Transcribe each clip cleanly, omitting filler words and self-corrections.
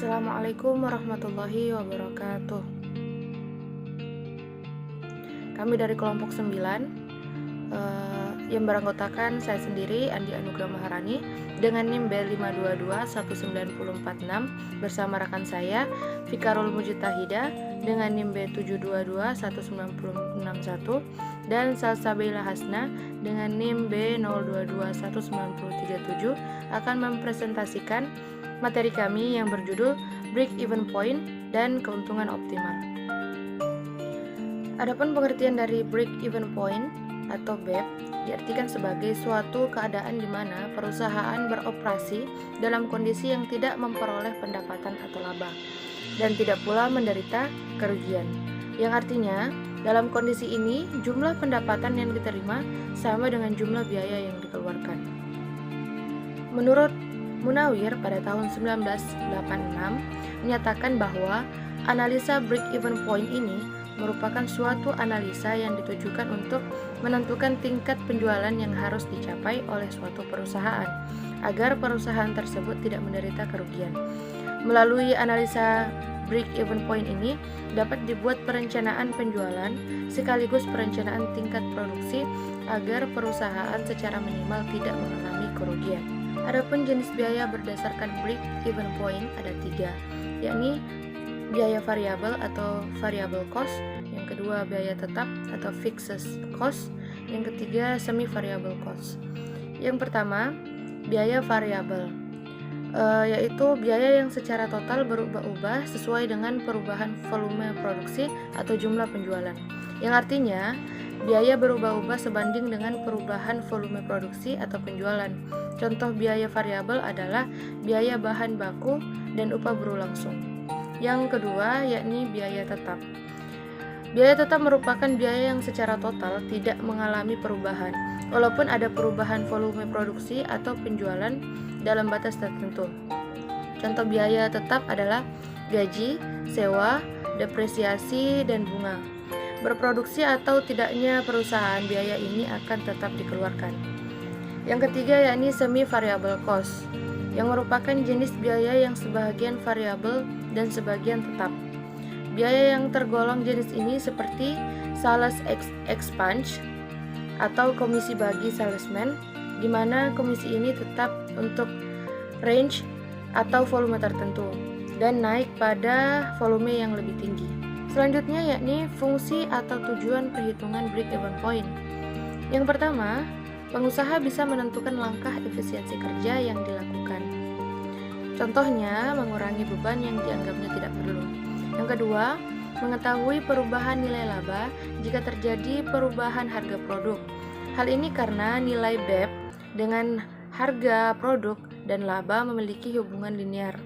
Assalamualaikum warahmatullahi wabarakatuh. Kami dari kelompok 9 yang beranggotakan saya sendiri, Andi Anugrah Maharani, dengan NIM B5221946 bersama rekan saya, Fikarul Mujtahida, dengan NIM B7221961 dan Salsabila Hasna dengan NIM B02219037 akan mempresentasikan materi kami yang berjudul Break-Even Point dan Keuntungan Optimal. Adapun pengertian dari Break-Even Point atau BEP diartikan sebagai suatu keadaan di mana perusahaan beroperasi dalam kondisi yang tidak memperoleh pendapatan atau laba dan tidak pula menderita kerugian. Yang artinya, dalam kondisi ini jumlah pendapatan yang diterima sama dengan jumlah biaya yang dikeluarkan. Menurut Munawir pada tahun 1986 menyatakan bahwa analisa break-even point ini merupakan suatu analisa yang ditujukan untuk menentukan tingkat penjualan yang harus dicapai oleh suatu perusahaan agar perusahaan tersebut tidak menderita kerugian. Melalui analisa break-even point ini dapat dibuat perencanaan penjualan sekaligus perencanaan tingkat produksi agar perusahaan secara minimal tidak mengalami kerugian. Adapun jenis biaya berdasarkan break-even point ada 3, yakni biaya variabel atau variable cost, yang kedua biaya tetap atau fixed cost, yang ketiga semi variable cost. Yang pertama, biaya variabel, yaitu biaya yang secara total berubah-ubah sesuai dengan perubahan volume produksi atau jumlah penjualan, yang artinya biaya berubah-ubah sebanding dengan perubahan volume produksi atau penjualan. Contoh biaya variabel adalah biaya bahan baku dan upah buruh langsung. Yang kedua yakni biaya tetap. Biaya tetap merupakan biaya yang secara total tidak mengalami perubahan, walaupun ada perubahan volume produksi atau penjualan dalam batas tertentu. Contoh biaya tetap adalah gaji, sewa, depresiasi, dan bunga. Berproduksi atau tidaknya perusahaan, biaya ini akan tetap dikeluarkan. Yang ketiga yakni semi variable cost, yang merupakan jenis biaya yang sebagian variabel dan sebagian tetap. Biaya yang tergolong jenis ini seperti sales expense atau komisi bagi salesman, di mana komisi ini tetap untuk range atau volume tertentu dan naik pada volume yang lebih tinggi. Selanjutnya yakni fungsi atau tujuan perhitungan break-even point. Yang pertama, pengusaha bisa menentukan langkah efisiensi kerja yang dilakukan. Contohnya, mengurangi beban yang dianggapnya tidak perlu. Yang kedua, mengetahui perubahan nilai laba jika terjadi perubahan harga produk. Hal ini karena nilai BEP dengan harga produk dan laba memiliki hubungan linear.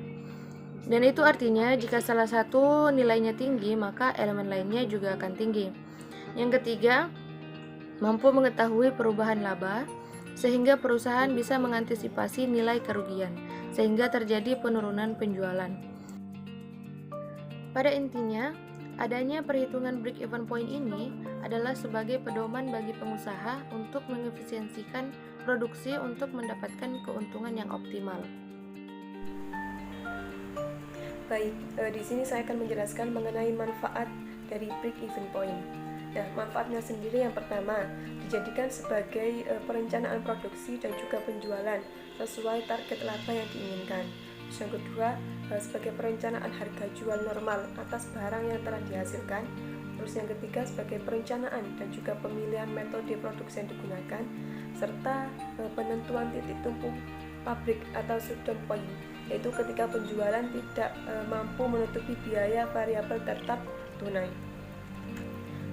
Dan itu artinya jika salah satu nilainya tinggi, maka elemen lainnya juga akan tinggi. Yang ketiga, mampu mengetahui perubahan laba sehingga perusahaan bisa mengantisipasi nilai kerugian sehingga terjadi penurunan penjualan. Pada intinya, adanya perhitungan break-even point ini adalah sebagai pedoman bagi pengusaha untuk mengefisiensikan produksi untuk mendapatkan keuntungan yang optimal. Baik, di sini saya akan menjelaskan mengenai manfaat dari break-even point. Nah, manfaatnya sendiri yang pertama, dijadikan sebagai perencanaan produksi dan juga penjualan sesuai target laba yang diinginkan. Terus yang kedua, sebagai perencanaan harga jual normal atas barang yang telah dihasilkan. Terus yang ketiga, sebagai perencanaan dan juga pemilihan metode produksi yang digunakan, serta penentuan titik tumpu pabrik atau shutdown point, yaitu ketika penjualan tidak mampu menutupi biaya variabel tetap tunai.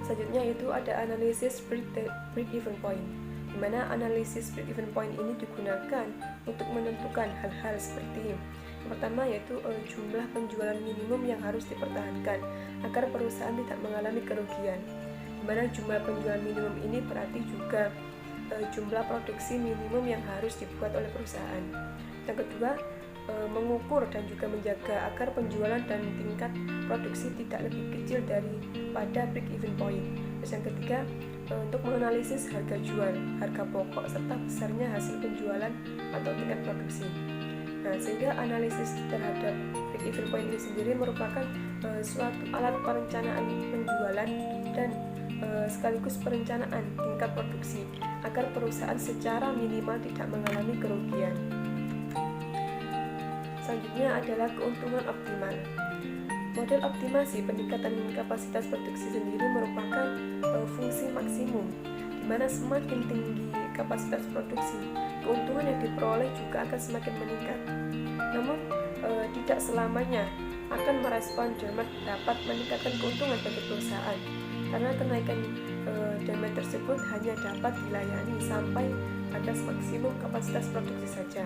Selanjutnya itu ada analisis break-even point, di mana analisis break-even point ini digunakan untuk menentukan hal-hal seperti yang pertama yaitu jumlah penjualan minimum yang harus dipertahankan agar perusahaan tidak mengalami kerugian, di mana jumlah penjualan minimum ini berarti juga jumlah produksi minimum yang harus dibuat oleh perusahaan. Yang kedua, mengukur dan juga menjaga agar penjualan dan tingkat produksi tidak lebih kecil daripada break-even point. Terus yang ketiga, untuk menganalisis harga jual, harga pokok serta besarnya hasil penjualan atau tingkat produksi. Nah, sehingga analisis terhadap break-even point ini sendiri merupakan suatu alat perencanaan penjualan dan sekaligus perencanaan tingkat produksi agar perusahaan secara minimal tidak mengalami kerugian. Selanjutnya adalah keuntungan optimal. Model optimasi peningkatan kapasitas produksi sendiri merupakan fungsi maksimum, di mana semakin tinggi kapasitas produksi, keuntungan yang diperoleh juga akan semakin meningkat. Namun, tidak selamanya akan merespon demand dapat meningkatkan keuntungan bagi perusahaan, karena kenaikan demand tersebut hanya dapat dilayani sampai batas maksimum kapasitas produksi saja.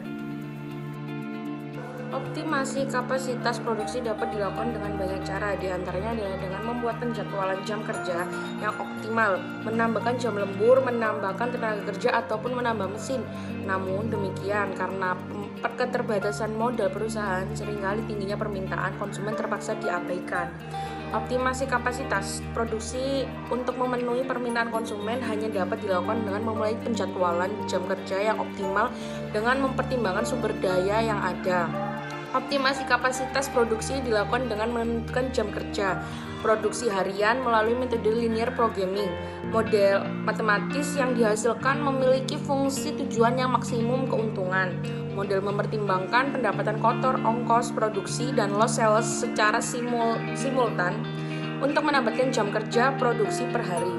Optimasi kapasitas produksi dapat dilakukan dengan banyak cara, diantaranya adalah dengan membuat penjadwalan jam kerja yang optimal, menambahkan jam lembur, menambahkan tenaga kerja, ataupun menambah mesin. Namun demikian, karena keterbatasan modal perusahaan, seringkali tingginya permintaan konsumen terpaksa diabaikan. Optimasi kapasitas produksi untuk memenuhi permintaan konsumen hanya dapat dilakukan dengan memulai penjadwalan jam kerja yang optimal dengan mempertimbangkan sumber daya yang ada. Optimasi kapasitas produksi dilakukan dengan menentukan jam kerja produksi harian melalui metode linear programming. Model matematis yang dihasilkan memiliki fungsi tujuan yang maksimum keuntungan. Model mempertimbangkan pendapatan kotor, ongkos produksi, dan loss sales secara simultan untuk mendapatkan jam kerja produksi per hari.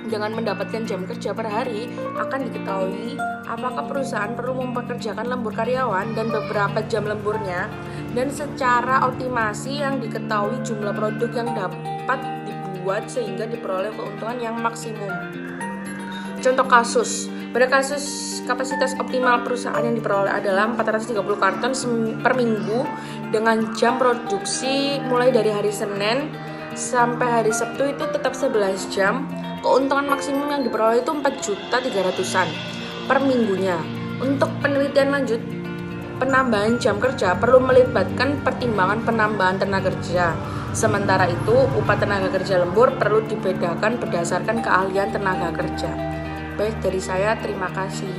Dengan mendapatkan jam kerja per hari, akan diketahui apakah perusahaan perlu mempekerjakan lembur karyawan dan beberapa jam lemburnya, dan secara optimasi yang diketahui jumlah produk yang dapat dibuat sehingga diperoleh keuntungan yang maksimum. Contoh kasus, pada kasus kapasitas optimal perusahaan yang diperoleh adalah 430 karton per minggu dengan jam produksi mulai dari hari Senin sampai hari Sabtu itu tetap 11 jam. Keuntungan maksimum yang diperoleh itu 4.300.000-an per minggunya. Untuk penelitian lanjut, penambahan jam kerja perlu melibatkan pertimbangan penambahan tenaga kerja. Sementara itu, upah tenaga kerja lembur perlu dibedakan berdasarkan keahlian tenaga kerja. Baik, dari saya, terima kasih.